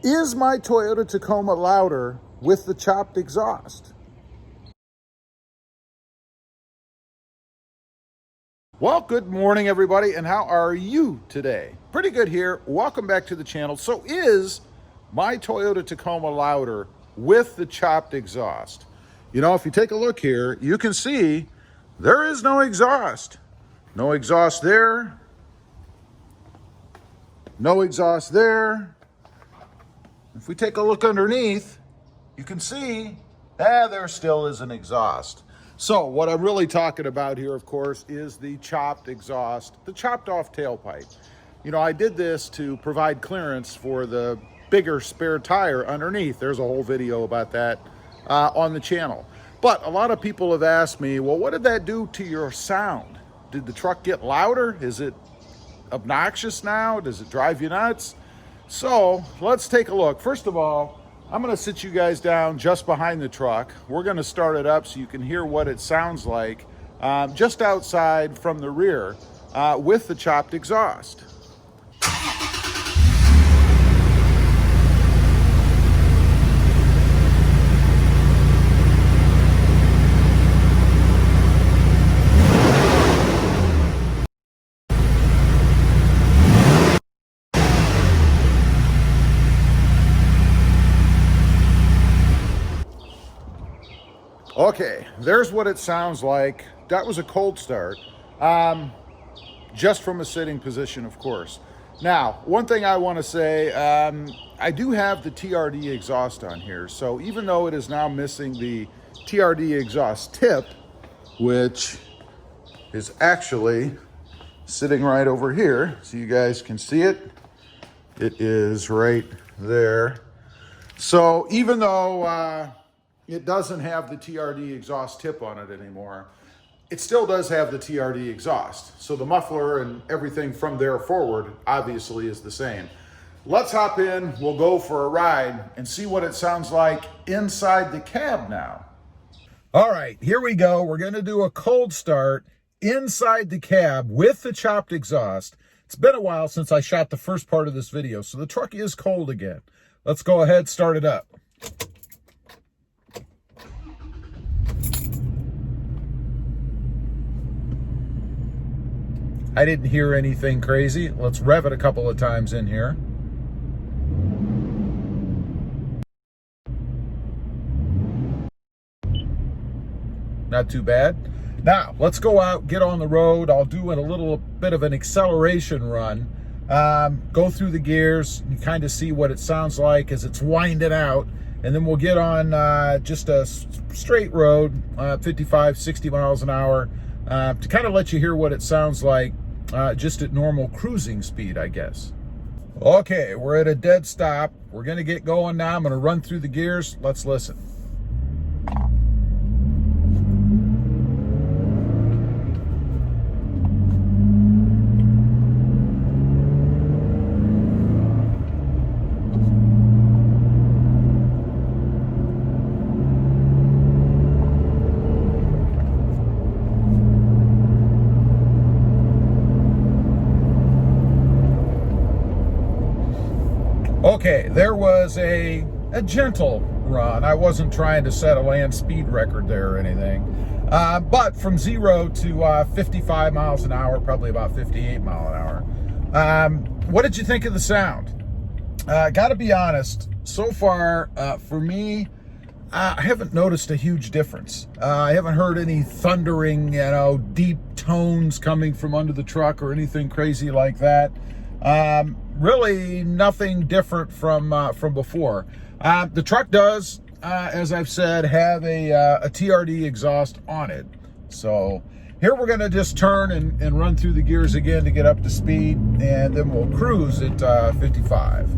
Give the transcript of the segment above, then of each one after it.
Is my Toyota Tacoma louder with the chopped exhaust? Well, good morning, everybody, and how are you today? Pretty good here. Welcome back to the channel. So is my Toyota Tacoma louder with the chopped exhaust? You know, if you take a look here, you can see there is no exhaust. No exhaust there. No exhaust there. If we take a look underneath, you can see, there still is an exhaust. So what I'm really talking about here, of course, is the chopped exhaust, the chopped off tailpipe. You know, I did this to provide clearance for the bigger spare tire underneath. There's a whole video about that on the channel. But a lot of people have asked me, well, what did that do to your sound? Did the truck get louder? Is it obnoxious now? Does it drive you nuts? So let's take a look. First of all, I'm going to sit you guys down just behind the truck. We're going to start it up so you can hear what it sounds like just outside from the rear with the chopped exhaust. Okay, there's what it sounds like. That was a cold start, just from a sitting position, of course. Now, one thing I want to say, I do have the TRD exhaust on here, so even though it is now missing the TRD exhaust tip, which is actually sitting right over here, so you guys can see it, it is right there. So even though it doesn't have the TRD exhaust tip on it anymore, it still does have the TRD exhaust. So the muffler and everything from there forward obviously is the same. Let's hop in, we'll go for a ride and see what it sounds like inside the cab now. All right, here we go. We're gonna do a cold start inside the cab with the chopped exhaust. It's been a while since I shot the first part of this video, so the truck is cold again. Let's go ahead, start it up. I didn't hear anything crazy. Let's rev it a couple of times in here. Not too bad. Now, let's go out, get on the road. I'll do a little bit of an acceleration run. Go through the gears and kind of see what it sounds like as it's winding out. And then we'll get on just a straight road, 55, 60 miles an hour, to kind of let you hear what it sounds like just at normal cruising speed, I guess. Okay, we're at a dead stop. We're gonna get going now. I'm gonna run through the gears. Let's listen. Okay, there was a gentle run. I wasn't trying to set a land speed record there or anything. But from 0 to 55 miles an hour, probably about 58 mile an hour. What did you think of the sound? Gotta be honest, so far, for me, I haven't noticed a huge difference. I haven't heard any thundering, deep tones coming from under the truck or anything crazy like that. Really nothing different from before. The truck does, as I've said, have a TRD exhaust on it. So here we're gonna just turn and run through the gears again to get up to speed, and then we'll cruise at 55.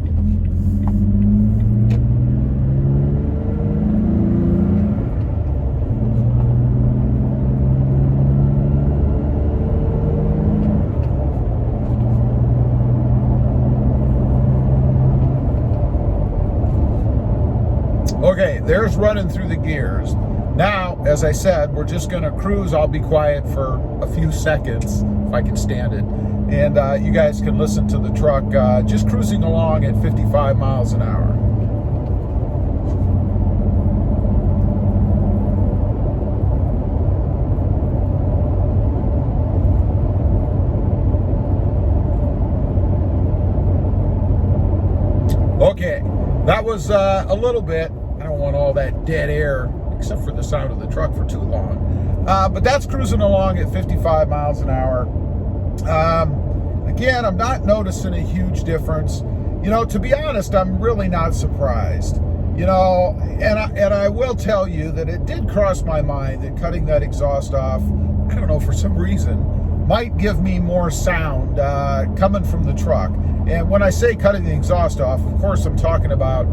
Okay, there's running through the gears. Now, as I said, we're just gonna cruise. I'll be quiet for a few seconds, if I can stand it. and you guys can listen to the truck just cruising along at 55 miles an hour. Okay, that was a little bit. I don't want all that dead air, except for the sound of the truck, for too long. But that's cruising along at 55 miles an hour. Again, I'm not noticing a huge difference. You know, to be honest, I'm really not surprised. You know, and I will tell you that it did cross my mind that cutting that exhaust off, I don't know, for some reason, might give me more sound coming from the truck. And when I say cutting the exhaust off, of course, I'm talking about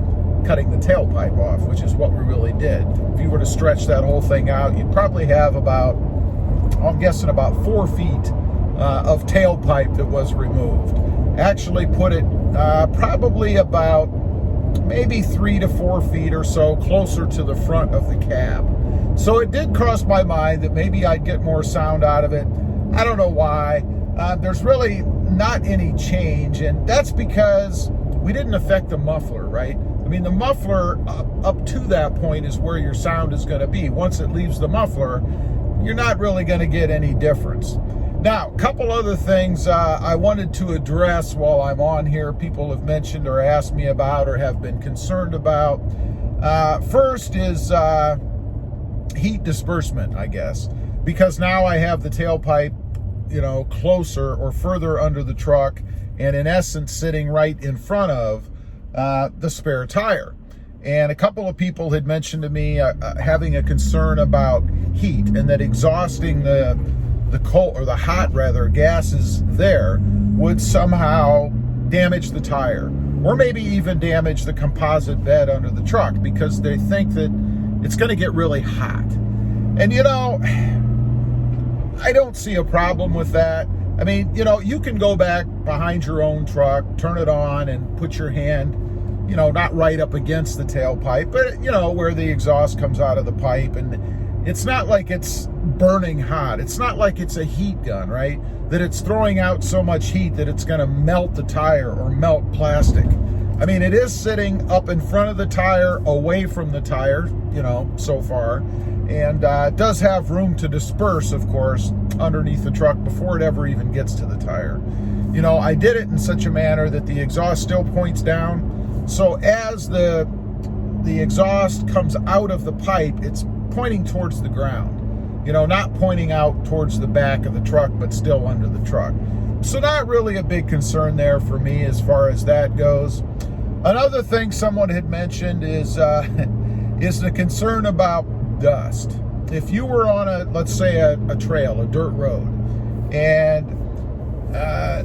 cutting the tailpipe off, which is what we really did. If you were to stretch that whole thing out, you'd probably have about, I'm guessing, about 4 feet of tailpipe that was removed. Actually put it probably about maybe 3 to 4 feet or so closer to the front of the cab. So it did cross my mind that maybe I'd get more sound out of it. I don't know why. There's really not any change, and that's because we didn't affect the muffler, right? I mean, the muffler up to that point is where your sound is going to be. Once it leaves the muffler, you're not really going to get any difference. Now, a couple other things I wanted to address while I'm on here. People have mentioned or asked me about or have been concerned about. First is heat disbursement, I guess, because now I have the tailpipe, you know, closer or further under the truck, and in essence sitting right in front of the spare tire. And a couple of people had mentioned to me having a concern about heat, and that exhausting the cold, or the hot rather, gases there would somehow damage the tire, or maybe even damage the composite bed under the truck, because they think that it's going to get really hot. And you know, I don't see a problem with that. I mean, you know, you can go back behind your own truck, turn it on, and put your hand, you know, not right up against the tailpipe, but, you know, where the exhaust comes out of the pipe. And it's not like it's burning hot. It's not like it's a heat gun, right? That it's throwing out so much heat that it's going to melt the tire or melt plastic. I mean, it is sitting up in front of the tire, away from the tire, you know, so far. And it does have room to disperse, of course, underneath the truck before it ever even gets to the tire. You know, I did it in such a manner that the exhaust still points down. So as the exhaust comes out of the pipe, it's pointing towards the ground. You know, not pointing out towards the back of the truck, but still under the truck. So not really a big concern there for me as far as that goes. Another thing someone had mentioned is the concern about dust. If you were on a, let's say a trail, a dirt road, and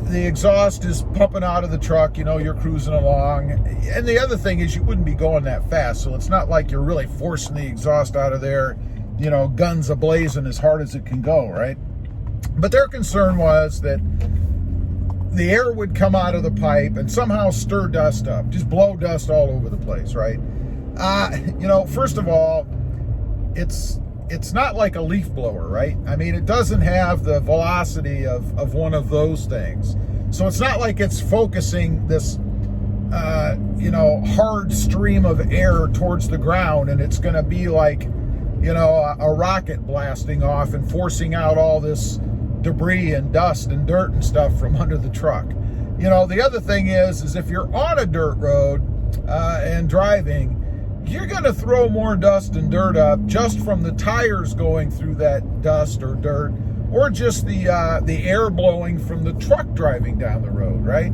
the exhaust is pumping out of the truck, you know, you're cruising along. And the other thing is you wouldn't be going that fast, so it's not like you're really forcing the exhaust out of there, you know, guns a-blazing as hard as it can go, right? But their concern was that the air would come out of the pipe and somehow stir dust up, just blow dust all over the place, right? You know, first of all, it's not like a leaf blower, right? I mean, it doesn't have the velocity of one of those things. So it's not like it's focusing this, you know, hard stream of air towards the ground, and it's going to be like, you know, a rocket blasting off and forcing out all this debris and dust and dirt and stuff from under the truck. You know, the other thing is if you're on a dirt road and driving, you're going to throw more dust and dirt up just from the tires going through that dust or dirt, or just the air blowing from the truck driving down the road, right?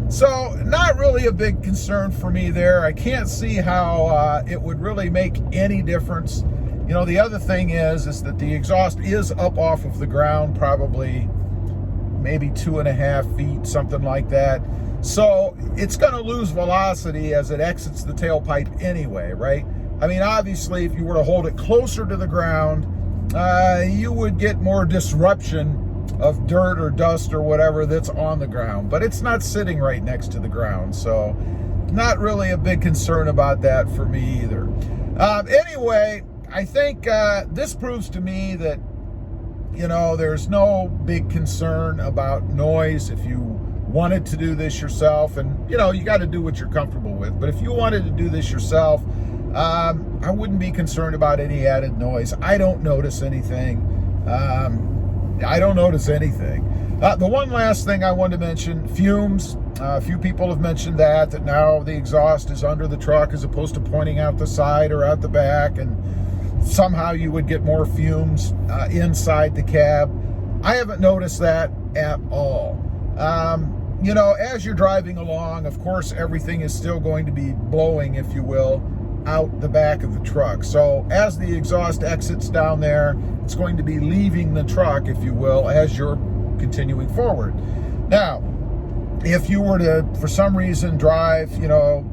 So not really a big concern for me there. I can't see how it would really make any difference. You know, the other thing is that the exhaust is up off of the ground, probably maybe 2.5 feet, something like that. So it's going to lose velocity as it exits the tailpipe anyway, right? I mean, obviously, if you were to hold it closer to the ground, you would get more disruption of dirt or dust or whatever that's on the ground. But it's not sitting right next to the ground, so not really a big concern about that for me either. Anyway, I think this proves to me that you know, there's no big concern about noise if you wanted to do this yourself. And, you know, you got to do what you're comfortable with. But if you wanted to do this yourself, I wouldn't be concerned about any added noise. I don't notice anything. I don't notice anything. The one last thing I wanted to mention, fumes. A few people have mentioned that now the exhaust is under the truck as opposed to pointing out the side or out the back, and somehow you would get more fumes inside the cab. I haven't noticed that at all. You know, as you're driving along, of course, everything is still going to be blowing, if you will, out the back of the truck. So as the exhaust exits down there, it's going to be leaving the truck, if you will, as you're continuing forward. Now, if you were to, for some reason, drive, you know,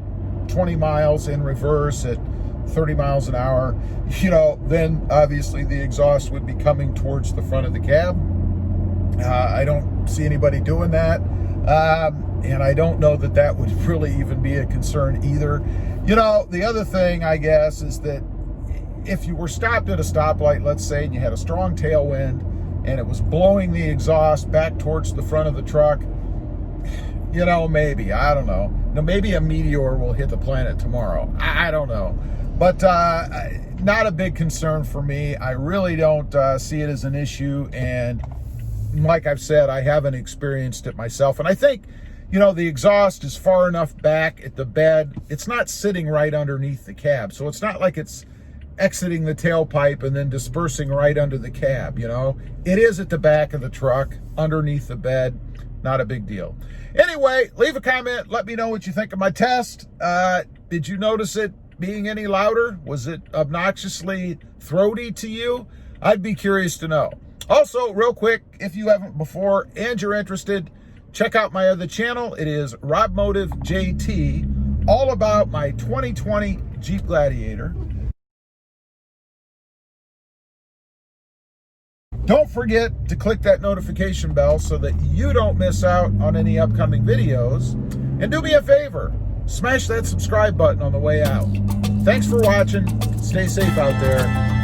20 miles in reverse at 30 miles an hour, you know, then obviously the exhaust would be coming towards the front of the cab. I don't see anybody doing that. And I don't know that that would really even be a concern either. You know, the other thing, I guess, is that if you were stopped at a stoplight, let's say, and you had a strong tailwind and it was blowing the exhaust back towards the front of the truck, you know, maybe, I don't know. Now, maybe a meteor will hit the planet tomorrow. I don't know. But not a big concern for me. I really don't see it as an issue. And like I've said, I haven't experienced it myself. And I think, you know, the exhaust is far enough back at the bed. It's not sitting right underneath the cab. So it's not like it's exiting the tailpipe and then dispersing right under the cab, you know. It is at the back of the truck, underneath the bed. Not a big deal. Anyway, leave a comment. Let me know what you think of my test. Did you notice it being any louder? Was it obnoxiously throaty to you? I'd be curious to know. Also, real quick, if you haven't before and you're interested, check out my other channel. It is RobMotive JT, all about my 2020 Jeep Gladiator. Don't forget to click that notification bell so that you don't miss out on any upcoming videos. And do me a favor, smash that subscribe button on the way out. Thanks for watching. Stay safe out there.